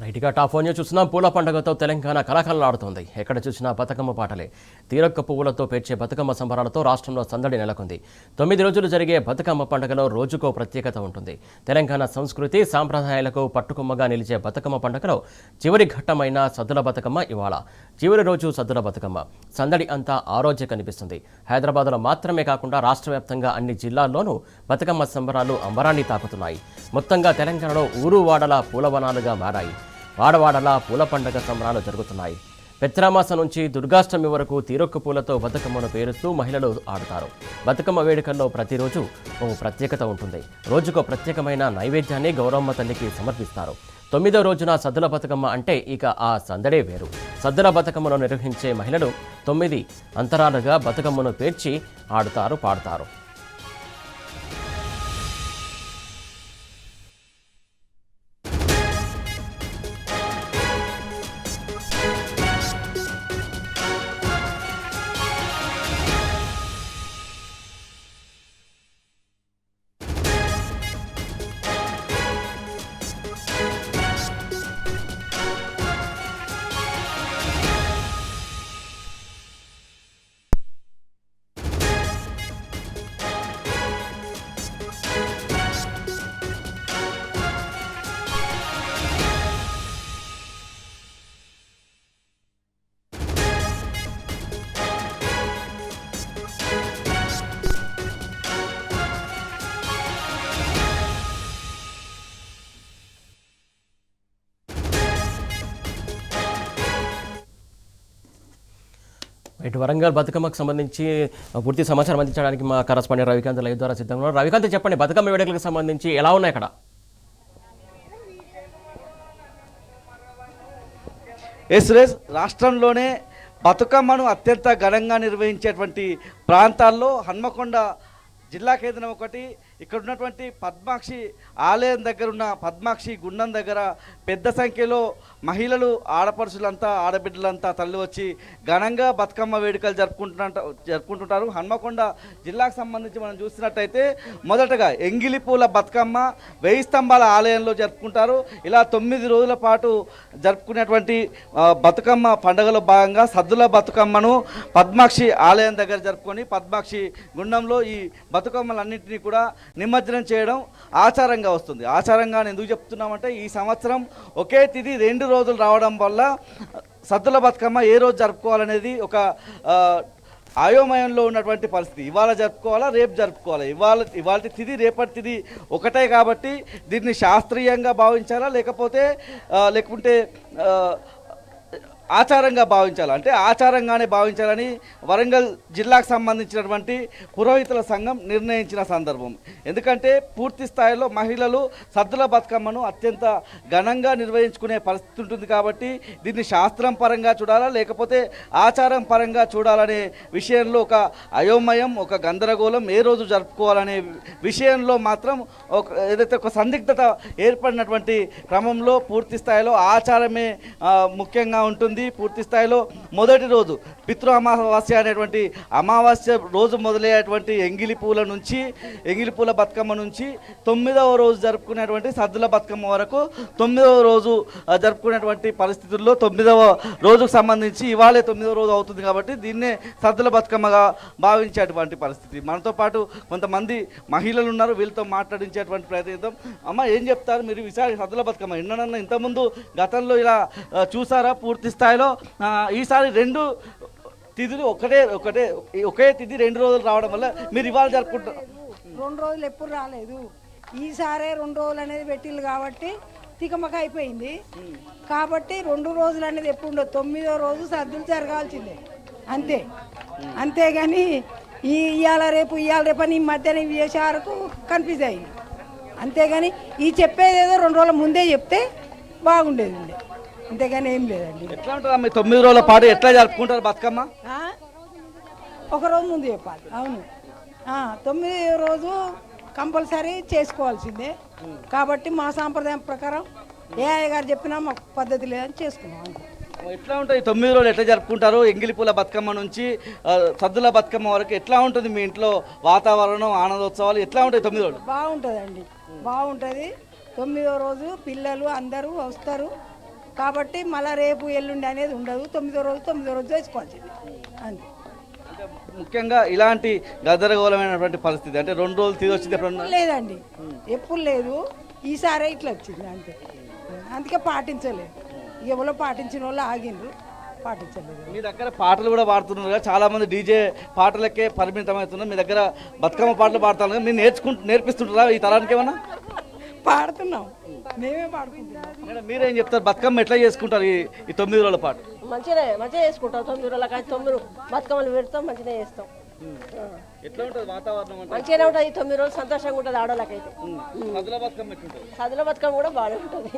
రైట్గా top phone చూస్తున్నాం. పూల పండుగతో తెలంగాణ కలకలలాడుతోంది. ఎక్కడ చూసినా బతుకమ్మ పాటలే. తీరొక్క పువ్వులతో పేర్చే బతుకమ్మ సంబరాలతో రాష్ట్రంలో సందడి నెలకొంది. 9 రోజులు జరిగే బతుకమ్మ పండుగలో రోజుకో ప్రత్యేకత ఉంటుంది. తెలంగాణ సంస్కృతి సాంప్రదాయాలకు పట్టుకొమ్మగా నిలిచే బతుకమ్మ పండుగలో చివరి ఘట్టమైన సద్దుల బతుకమ్మ ఇవాళ. చివరి రోజు సద్దుల బతుకమ్మ సందడి అంతా ఆ రోజే కనిపిస్తుంది. హైదరాబాద్లో మాత్రమే కాకుండా రాష్ట్ర వ్యాప్తంగా అన్ని జిల్లాల్లోనూ బతుకమ్మ సంబరాలు అంబరాన్ని తాకుతున్నాయి. మొత్తంగా తెలంగాణలో ఊరు వాడలా పూలవనాలుగా మారాయి. వాడవాడలా పూల పండుగ సంబరాలు జరుగుతున్నాయి. పెత్రామాస నుంచి దుర్గాష్టమి వరకు తీరొక్క పూలతో బతుకమ్మను పేరుస్తూ మహిళలు ఆడతారు. బతుకమ్మ వేడుకల్లో ప్రతిరోజు ఓ ప్రత్యేకత ఉంటుంది. రోజుకో ప్రత్యేకమైన నైవేద్యాన్ని గౌరమ్మ తల్లికి సమర్పిస్తారు. 9వ రోజున సద్దుల బతుకమ్మ అంటే ఇక ఆ సందడే వేరు. సద్దుల బతుకమ్మను నిర్వహించే మహిళలు 9 అంతరాలుగా బతుకమ్మను పేర్చి ఆడుతారు, పాడతారు. ఇటు వరంగల్ బతుకమ్మకు సంబంధించి పూర్తి సమాచారం అందించడానికి మా కరస్పాండెంట్ రవికాంత్ లైవ్ ద్వారా సిద్ధంగా ఉన్నారు. రవికాంత్, చెప్పండి, బతుకమ్మ వేడుకలకు సంబంధించి ఎలా ఉన్నాయి అక్కడ? సురేష్, రాష్ట్రంలోనే బతుకమ్మను అత్యంత ఘనంగా నిర్వహించేటువంటి ప్రాంతాల్లో హన్మకొండ జిల్లా కేంద్రం ఒకటి. ఇక్కడ ఉన్నటువంటి పద్మాక్షి ఆలయం దగ్గర ఉన్న పద్మాక్షి గుండం దగ్గర పెద్ద సంఖ్యలో మహిళలు, ఆడపడుచులంతా, ఆడబిడ్డలంతా తల్లి వచ్చి ఘనంగా బతుకమ్మ వేడుకలు జరుపుకుంటుంటారు. హన్మకొండ జిల్లాకు సంబంధించి మనం చూసినట్టయితే మొదటగా ఎంగిలిపూల బతుకమ్మ 1000 స్తంభాల ఆలయంలో జరుపుకుంటారు. ఇలా 9 రోజుల పాటు జరుపుకునేటువంటి బతుకమ్మ పండుగలో భాగంగా సద్దుల బతుకమ్మను పద్మాక్షి ఆలయం దగ్గర జరుపుకొని పద్మాక్షి గుండంలో ఈ బతుకమ్మలన్నింటినీ కూడా నిమజ్జనం చేయడం ఆచారంగా వస్తుంది. ఆచారంగా ఎందుకు చెప్తున్నామంటే ఈ సంవత్సరం ఒకే తిథి 2 రోజులు రావడం వల్ల సద్దుల బతుకమ్మ ఏ రోజు జరుపుకోవాలనేది ఒక అయోమయంలో ఉన్నటువంటి పరిస్థితి. ఇవాళ జరుపుకోవాలా, రేపు జరుపుకోవాలా, ఇవాళ తిథి రేపటి తిథి ఒకటే కాబట్టి దీన్ని శాస్త్రీయంగా భావించాలా లేకుంటే ఆచారంగా భావించాలి. అంటే ఆచారంగానే భావించాలని వరంగల్ జిల్లాకు సంబంధించినటువంటి పురోహితుల సంఘం నిర్ణయించిన సందర్భం. ఎందుకంటే పూర్తి స్థాయిలో మహిళలు సద్దుల బతుకమ్మను అత్యంత ఘనంగా నిర్వహించుకునే పరిస్థితి ఉంటుంది కాబట్టి దీన్ని శాస్త్రం పరంగా చూడాలా లేకపోతే ఆచారం పరంగా చూడాలనే విషయంలో ఒక అయోమయం, ఒక గందరగోళం, ఏ రోజు జరుపుకోవాలనే విషయంలో మాత్రం ఏదైతే ఒక సందిగ్ధత ఏర్పడినటువంటి క్రమంలో పూర్తి స్థాయిలో ఆచారమే ముఖ్యంగా ఉంటుంది. పూర్తి స్థాయిలో మొదటి రోజు పితృ అమావాస్య అనేటువంటి అమావాస్య రోజు మొదలయ్యేటువంటి ఎంగిలిపూల బతుకమ్మ నుంచి 9వ రోజు జరుపుకునేటువంటి సద్దుల బతుకమ్మ వరకు 9వ రోజు జరుపుకునేటువంటి పరిస్థితుల్లో 9వ రోజుకు సంబంధించి ఇవాళే 9వ రోజు అవుతుంది కాబట్టి దీన్నే సద్దుల బతుకమ్మగా భావించేటువంటి పరిస్థితి. మనతో పాటు కొంతమంది మహిళలు ఉన్నారు, వీళ్ళతో మాట్లాడించేటువంటి ప్రయత్నం. అమ్మ, ఏం చెప్తారు మీరు ఈసారి సద్దుల బతుకమ్మ? ఎన్నడన్నా ఇంతకుముందు గతంలో ఇలా చూసారా? పూర్తి స్థాయిలో ఈసారి 2 తిథులు ఒకే తిథి 2 రోజులు రావడం వల్ల మీరు ఇవాళ జరుపుకుంటారు. 2 రోజులు ఎప్పుడు రాలేదు, ఈసారే 2 రోజులు అనేది పెట్టిల్లు కాబట్టి తికమక అయిపోయింది. కాబట్టి 2 రోజులు అనేది ఎప్పుడు ఉండదు. 9వ రోజు సద్దులు జరగాల్సిందే, అంతేగాని ఇవాళ రేపు అని ఈ మధ్యన ఇవి చేసే వరకు కన్ఫ్యూజ్ అయింది. అంతేగాని ఈ చెప్పేది ఏదో 2 రోజుల ముందే చెప్తే బాగుండేది, అంతేగాని ఏం లేదండి. ఎట్లా ఉంటుంది 9 రోజుల పాటు ఎట్లా జరుపుకుంటారు బతుకమ్మ? ఒక రోజు ముందు చెప్పాలి. అవును, 9వ రోజు కంపల్సరీ చేసుకోవాల్సిందే కాబట్టి మా సాంప్రదాయం ప్రకారం ఏ అయ్య గారు చెప్పినా మాకు పద్ధతి లేదని చేసుకున్నాం. ఎట్లా ఉంటుంది 9 రోజులు ఎట్లా జరుపుకుంటారు? ఎంగిలిపూల బతుకమ్మ నుంచి సద్దుల బతుకమ్మ వరకు ఎట్లా ఉంటుంది మీ ఇంట్లో వాతావరణం, ఆనందోత్సవాలు ఎట్లా ఉంటాయి 9 రోజులు? బాగుంటుందండి, బాగుంటుంది. 9వ రోజు పిల్లలు అందరూ వస్తారు, కాబట్టి మళ్ళీ రేపు ఎల్లుండి అనేది ఉండదు. 9వ రోజు చేసుకోవాల్సింది అంతే. అంటే ముఖ్యంగా ఇలాంటి గదరగోళమైనటువంటి పరిస్థితి అంటే 2 రోజులు తీసి వచ్చింది ఎప్పుడన్నా లేదండి, ఎప్పుడు లేదు, ఈసారే ఇట్లా వచ్చింది అంతే. అందుకే పాటించలేదు, ఎవరో పాటించిన వాళ్ళు ఆగిండ్రు, పాటించలేదు. మీ దగ్గర పాటలు కూడా పాడుతున్నారు కదా, చాలా మంది డీజే పాటలకే పరిమితం అవుతున్నారు. మీ దగ్గర బతుకమ్మ పాటలు పాడుతున్నారు కదా, మీరు నేర్పిస్తుంటారా ఈ తరానికి ఏమన్నా? పాడుతున్నాం, మేమే పాడుకుంటున్నాం. మేడం మీరేం చెప్తారు, బతుకమ్మ ఎట్లా చేసుకుంటారు ఈ 9 రోజుల పాటు? మంచిగా చేసుకుంటాం. 9 రోజుల కానీ 9 బతుకమ్మలు పెడతాం, మంచిగా చేస్తాం. ఎట్లా ఉంటుంది వాతావరణం? అంటే మంచిగానే ఉంటుంది. 9 రోజులు సంతోషంగా ఉంటుంది ఆడవాళ్ళకైతే. సద్దుల బతుకమ్మ ఎట్లుంటుంది? సదుల బతుకమ్మ కూడా బాగానే ఉంటుంది.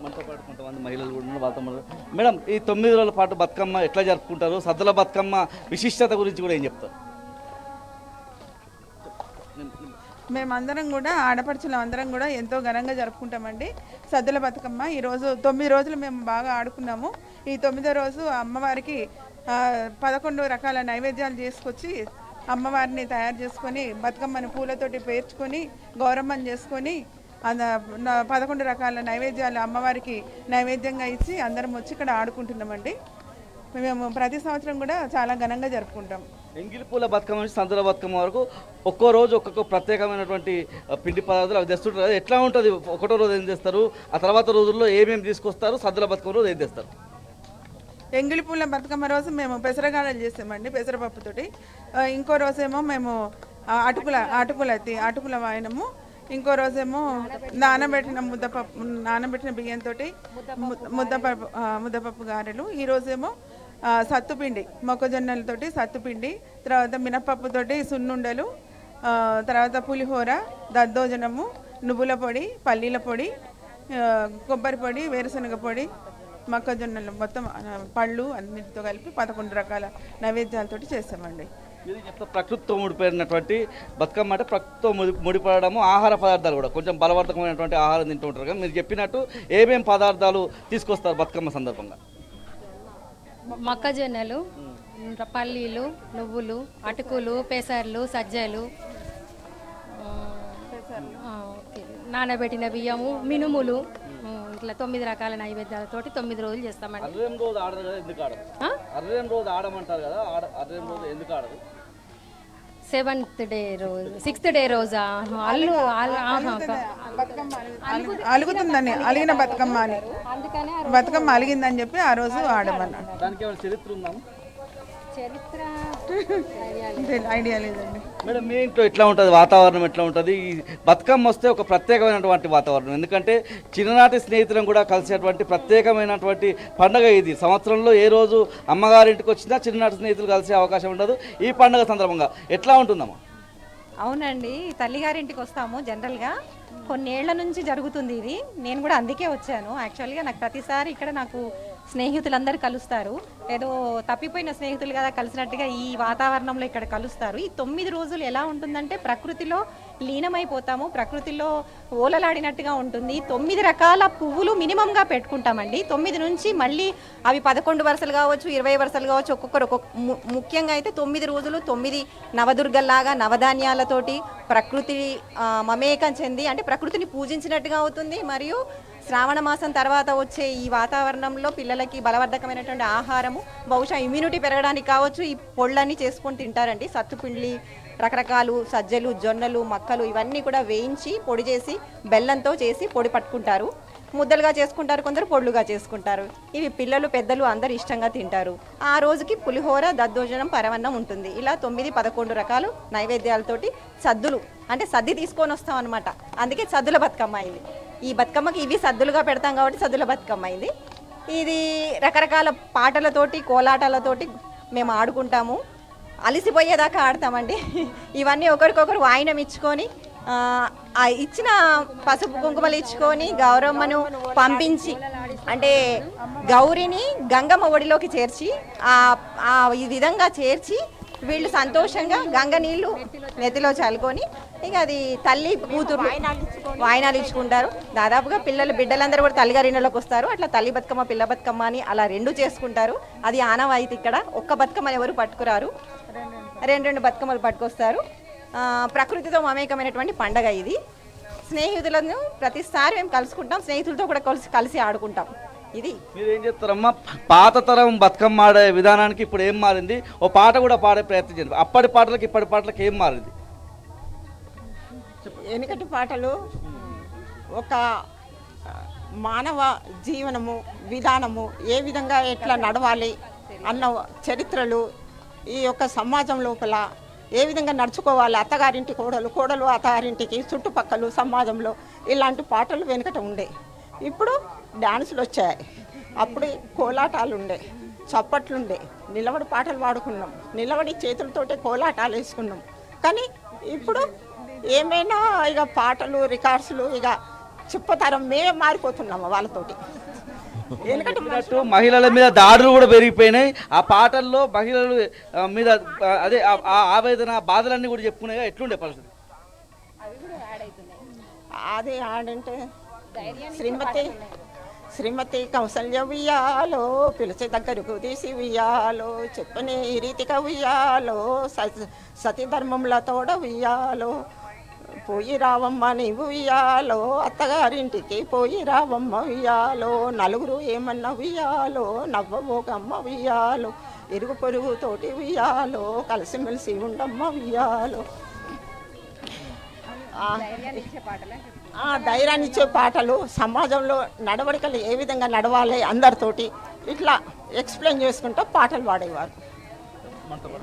మనతో పాటు కొంతమంది మహిళలు కూడా ఉన్నారు, వాళ్ళతో మాట్లాడదాం. మేడం ఈ 9 రోజుల పాటు బతుకమ్మ ఎట్లా జరుపుకుంటారు? సద్దుల బతుకమ్మ విశిష్టత గురించి కూడా ఏం చెప్తారు? మేమందరం కూడా ఆడపడుచులు అందరం కూడా ఎంతో ఘనంగా జరుపుకుంటామండి సద్దుల బతుకమ్మ. ఈరోజు 9 రోజులు మేము బాగా ఆడుకున్నాము. ఈ 9వ రోజు అమ్మవారికి 11 రకాల నైవేద్యాలు చేసుకొచ్చి అమ్మవారిని తయారు చేసుకొని బతుకమ్మని పూలతోటి పేర్చుకొని గౌరమ్మని చేసుకొని 11 రకాల నైవేద్యాలు అమ్మవారికి నైవేద్యంగా ఇచ్చి అందరం వచ్చి ఇక్కడ ఆడుకుంటున్నామండి. మేము ప్రతి సంవత్సరం కూడా చాలా ఘనంగా జరుపుకుంటాం. ఎంగిలి పూల బతుకమ్మ నుంచి సందుల బతుకమ్మ వరకు ఒక్కో రోజు ఒక్కొక్క ప్రత్యేకమైనటువంటి పిండి పదార్థాలు అవి తెస్తుంటారు కదా, ఎట్లా ఉంటుంది? ఒకటో రోజు ఏం చేస్తారు, ఆ తర్వాత రోజుల్లో ఏమేమి తీసుకొస్తారు? సద్దుల బతుకమ్మ రోజు ఏం చేస్తారు? ఎంగిలి పూల బతుకమ్మ రోజు మేము పెసరగాడలు చేస్తామండి పెసరపప్పుతోటి. ఇంకో రోజేమో మేము అటుకుల వాయనము. ఇంకో రోజేమో నానబెట్టిన బియ్యంతో ముద్దపప్పు గారెలు. ఈ రోజేమో సత్తుపిండి మొక్కజొన్నలతోటి సత్తుపిండి, తర్వాత మినపప్పుతోటి సున్నుండలు, తర్వాత పులిహోర, దద్దోజనము, నువ్వుల పొడి, పల్లీల పొడి, కొబ్బరి పొడి, వేరుశనగ పొడి, మొక్కజొన్నలు మొత్తం పళ్ళు అన్నిటితో కలిపి 11 రకాల నైవేద్యాలతోటి చేస్తామండి. ఇది చెప్తా ప్రకృతితో ముడిపోయినటువంటి బతుకమ్మ అంటే ప్రకృతితో ముడిపడము. ఆహార పదార్థాలు కూడా కొంచెం బలవర్ధకమైనటువంటి ఆహారం తింటూ ఉంటారు కదా, మీరు చెప్పినట్టు ఏమేమి పదార్థాలు తీసుకొస్తారు బతుకమ్మ సందర్భంగా? మొక్కజొన్నలు, పల్లీలు, నువ్వులు, అటుకులు, పెసర్లు, సజ్జలు, నానబెట్టిన బియ్యము, మినుములు, ఇట్లా 9 రకాల నైవేద్యాలతోటి 9 రోజులు చేస్తామండి. అర్రేం రోజు ఆడరు కదా, ఎందుకు ఆడరు? అర్రేం రోజు ఆడమంటారు కదా, అర్రేం రోజు ఎందుకు ఆడరు? 7th డే రోజు, 6th డే రోజా అలుగుతుందని అలిగిన బతుకమ్మ అని, బతుకమ్మ అలిగిందని చెప్పి ఆ రోజు ఆడమన్నాడు. దానికి ఏమైనా చరిత్ర ఉందా? చరిత్ర ఐడియా లేదండి. మేడం మీ ఇంట్లో ఎట్లా ఉంటుంది వాతావరణం, ఎట్లా ఉంటుంది? ఈ బతుకమ్మ వస్తే ఒక ప్రత్యేకమైనటువంటి వాతావరణం, ఎందుకంటే చిన్ననాటి స్నేహితులను కూడా కలిసేటువంటి ప్రత్యేకమైనటువంటి పండుగ ఇది. సంవత్సరంలో ఏ రోజు అమ్మగారింటికి వచ్చినా చిన్ననాటి స్నేహితులు కలిసే అవకాశం ఉండదు. ఈ పండుగ సందర్భంగా ఎట్లా ఉంటుందమ్మా? అవునండి, తల్లిగారింటికి వస్తాము జనరల్గా. కొన్నేళ్ల నుంచి జరుగుతుంది ఇది. నేను కూడా అందుకే వచ్చాను. యాక్చువల్గా నాకు ప్రతిసారి ఇక్కడ నాకు స్నేహితులందరూ కలుస్తారు. ఏదో తప్పిపోయిన స్నేహితులు కదా కలిసినట్టుగా ఈ వాతావరణంలో ఇక్కడ కలుస్తారు. ఈ 9 రోజులు ఎలా ఉంటుందంటే ప్రకృతిలో లీనమైపోతాము, ప్రకృతిలో ఓలలాడినట్టుగా ఉంటుంది. 9 రకాల పువ్వులు మినిమంగా పెట్టుకుంటామండి. 9 నుంచి మళ్ళీ అవి 11 వరుసలు కావచ్చు, 20 వరుసలు కావచ్చు, ఒక్కొక్కరు ముఖ్యంగా అయితే 9 రోజులు 9 నవదుర్గల్లాగా నవధాన్యాలతోటి ప్రకృతి మమేకం చెంది అంటే ప్రకృతిని పూజించినట్టుగా అవుతుంది. మరియు శ్రావణ మాసం తర్వాత వచ్చే ఈ వాతావరణంలో పిల్లలకి బలవర్ధకమైనటువంటి ఆహారము, బహుశా ఇమ్యూనిటీ పెరగడానికి కావచ్చు, ఈ పొళ్ళన్నీ చేసుకొని తింటారండి. సత్తుపిండి, రకరకాలు సజ్జలు, జొన్నలు, మక్కలు ఇవన్నీ కూడా వేయించి పొడి చేసి బెల్లంతో చేసి పొడి పట్టుకుంటారు. ముద్దలుగా చేసుకుంటారు, కొందరు పొడులుగా చేసుకుంటారు. ఇవి పిల్లలు పెద్దలు అందరు ఇష్టంగా తింటారు. ఆ రోజుకి పులిహోర, దద్దోజనం, పరవన్నం ఉంటుంది. ఇలా 9, 11 రకాలు నైవేద్యాలతోటి సద్దులు అంటే సద్ది తీసుకొని వస్తాం అనమాట. అందుకే సద్దుల బతుకమ్మ అయింది. ఈ బతుకమ్మకి ఇవి సద్దులుగా పెడతాం కాబట్టి సద్దుల బతుకమ్మ అయింది. ఇది రకరకాల పాటలతోటి కోలాటాలతోటి మేము ఆడుకుంటాము. అలిసిపోయేదాకా ఆడతామండి. ఇవన్నీ ఒకరికొకరు వాయినం ఇచ్చుకొని ఇచ్చిన పసుపు కుంకుమలు ఇచ్చుకొని గౌరమ్మను పంపించి అంటే గౌరిని గంగమ్మ ఒడిలోకి చేర్చి ఈ విధంగా చేర్చి వీళ్ళు సంతోషంగా గంగ నీళ్లు నెత్తిలో చల్లుకొని ఇక అది తల్లి కూతురు వాయినాలు ఇచ్చుకుంటారు. దాదాపుగా బిడ్డలందరూ కూడా తల్లిగారిళ్ళలోకి వస్తారు. అట్లా తల్లి బతుకమ్మ, పిల్ల బతుకమ్మ అని అలా 2 చేసుకుంటారు. అది ఆనవాయితీ. ఇక్కడ ఒక్క బతుకమ్మని ఎవరు పట్టుకురారు, 2 బతుకమ్మలు పట్టుకొస్తారు. ప్రకృతితో మమేకమైనటువంటి పండగ ఇది. స్నేహితులను ప్రతిసారి మేము కలుసుకుంటాం, స్నేహితులతో కూడా కలిసి ఆడుకుంటాం. ఇది మీరు ఏం చెప్తారమ్మా? పాత తరం బతుకమ్మ ఆడే విధానానికి ఇప్పుడు ఏం మారింది? ఓ పాట కూడా పాడే ప్రయత్నం చేయండి. అప్పటి పాటలకి ఇప్పటి పాటలకి ఏం మారింది? వెనుకటి పాటలు ఒక మానవ జీవనము విధానము ఏ విధంగా ఎట్లా నడవాలి అన్న చరిత్రలు, ఈ యొక్క సమాజం లోపల ఏ విధంగా నడుచుకోవాలి, అత్తగారింటి కోడలు అత్తగారింటికి చుట్టుపక్కల సమాజంలో ఇలాంటి పాటలు వెనుకట ఉండే. ఇప్పుడు డ్యాన్సులు వచ్చాయి. అప్పుడు కోలాటాలు ఉండే, చప్పట్లుండే, నిలబడి పాటలు పాడుకున్నాం, నిలబడి చేతులతోటే కోలాటాలు వేసుకున్నాం. కానీ ఇప్పుడు ఏమైనా ఇక పాటలు రికార్డ్స్లు ఇక చిప్పతరం మేమే మారిపోతున్నాము వాళ్ళతోటి. ఎందుకంటే మహిళల మీద దాడులు కూడా పెరిగిపోయినాయి. ఆ పాటల్లో మహిళలు మీద అదే ఆ ఆవేదన బాధలన్నీ కూడా చెప్పుకున్నాయి. ఎట్లుండే పరిస్థితి? అదే ఆడంటే శ్రీమతి కౌసల్య ఉయ్యాలో, పిలిచి దగ్గరకు తీసి ఉయ్యాలో, చెప్పని రీతిగా ఉయ్యాలో, సతీ ధర్మంలో తోడ ఉయ్యాలో, పోయి రావమ్మ నీవు ఉయ్యాలో, అత్తగారింటికి పోయి రావమ్మ ఉయ్యాలో, నలుగురు ఏమన్నా ఉయ్యాలో, నవ్వబోగమ్మ ఉయ్యాలో, ఇరుగు పొరుగు తోటి ఉయ్యాలో, కలిసిమెలిసి ఉండమ్మ ఉయ్యాలో. ధైర్యాన్ని ఇచ్చే పాటలు, సమాజంలో నడవడికలు ఏ విధంగా నడవాలి అందరితోటి ఇట్లా ఎక్స్ప్లెయిన్ చేసుకుంటూ పాటలు పాడేవారు.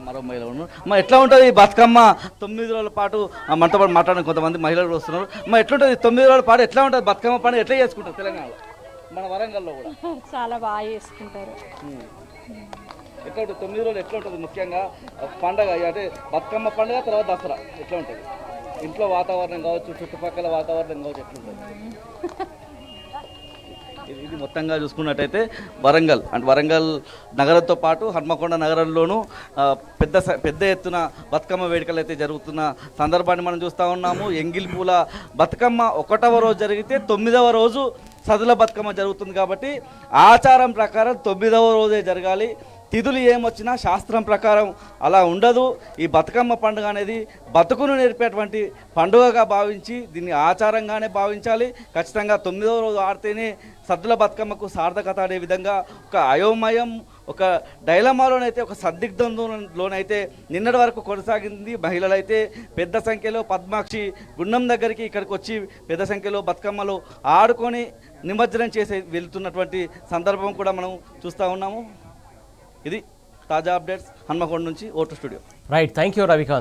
మరో మహిళ ఉన్నారు. ఎట్లా ఉంటుంది ఈ బతుకమ్మ 9 రోజుల పాటు? మనతో పాటు మాట్లాడిన కొంతమంది మహిళలు వస్తున్నారు. ఎట్లుంటుంది 9 రోజుల పాటు? ఎట్లా ఉంటుంది బతుకమ్మ పండుగ? ఎట్లా చేసుకుంటారు తెలంగాణలో, మన వరంగల్లో కూడా? చాలా బాగా చేసుకుంటారు. ఎట్లా ఉంటుంది 9 రోజులు? ఎట్లా ఉంటుంది ముఖ్యంగా పండగ అంటే బతుకమ్మ పండుగ తర్వాత దసరా ఎట్లా ఉంటుంది? ఇంట్లో వాతావరణం కావచ్చు, చుట్టుపక్కల వాతావరణం కావచ్చు, ఎట్లుంటుంది? ఇది మొత్తంగా చూసుకున్నట్టయితే వరంగల్ అంటే వరంగల్ నగరంతో పాటు హన్మకొండ నగరంలోనూ పెద్ద ఎత్తున బతుకమ్మ వేడుకలు అయితే జరుగుతున్న సందర్భాన్ని మనం చూస్తూ ఉన్నాము. ఎంగిల్ పూల బతుకమ్మ 1వ రోజు జరిగితే 9వ రోజు సదుల బతుకమ్మ జరుగుతుంది. కాబట్టి ఆచారం ప్రకారం 9వ రోజే జరగాలి. తిథులు ఏమొచ్చినా శాస్త్రం ప్రకారం అలా ఉండదు. ఈ బతుకమ్మ పండుగ అనేది బతుకును నేర్పేటువంటి పండుగగా భావించి దీన్ని ఆచారంగానే భావించాలి. ఖచ్చితంగా 9వ రోజు ఆడితేనే సద్దుల బతుకమ్మకు సార్థకత అనే విధంగా ఒక అయోమయం, ఒక డైలమాలోనైతే, ఒక సందిగ్ధంలోనైతే నిన్నటి వరకు కొనసాగింది. మహిళలైతే పెద్ద సంఖ్యలో పద్మాక్షి గుండం దగ్గరికి ఇక్కడికి వచ్చి పెద్ద సంఖ్యలో బతుకమ్మలు ఆడుకొని నిమజ్జనం చేసి వెళ్తున్నటువంటి సందర్భం కూడా మనం చూస్తూ ఉన్నాము. ఇది తాజా అప్డేట్స్ హన్మకొండ నుంచి ఓటు studio. Right, thank you Ravikanth.